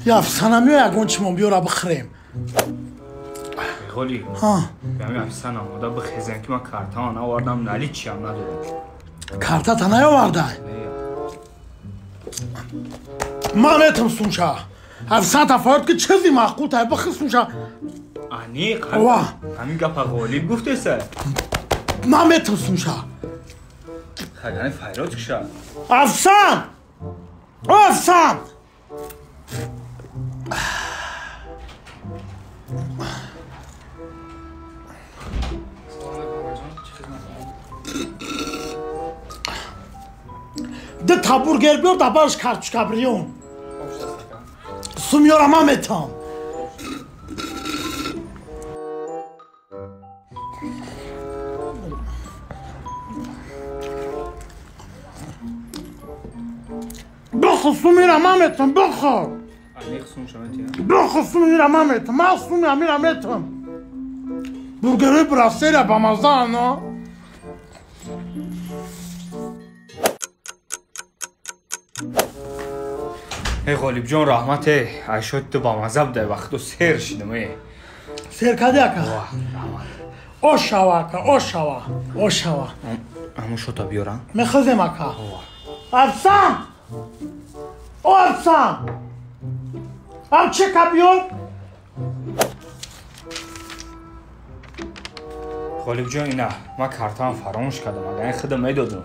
یا افسانه میو یکون چیمون بیارا بخریم غالی ها بیامی افسانه آماده بخیزن که من کارتان آوردم نالی چی هم ندارم کارتا تا نیاورده ما میتونم سونشا افسانه تفاوت که چیزی معقول تای بخیر سونشا آنی قلب همین گپا غالی گفته سر ما میتونم سونشا خیلی فیروز کشا افسان افسان ده تابورگر بیار دا برش کارچکا بریون سومیارم هم ایتام بخو سومیارم هم ایتام بخو آنی خسون شمتی بخو سومیارم هم ایتام من سومیارم هم ایتام بورگره براسیره با مزه انا ای غالب جان رحمته عشق تو با مذهب ده وقت تو سیر شدمه سیر کدی اکا او شوا اکا او شوا او شوا همون شو تا بیارم میخوزیم اکا افسان او افسان هم چه که بیار غالب جان اینا من کارتان فراموش کردم اگر این خدمه دادم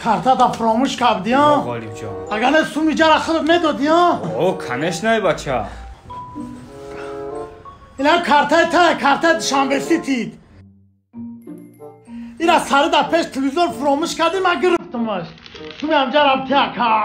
کارتا تا فراموش کردی ها غالب جان اگر نه سومی جا را خودت میدادی ها او کنش نه بچه اینا کارتای تا کارتای شنبه تید اینا سر در پیش تلویزیون فراموش کردی من گرفتمش سومی همجا رفتی اکا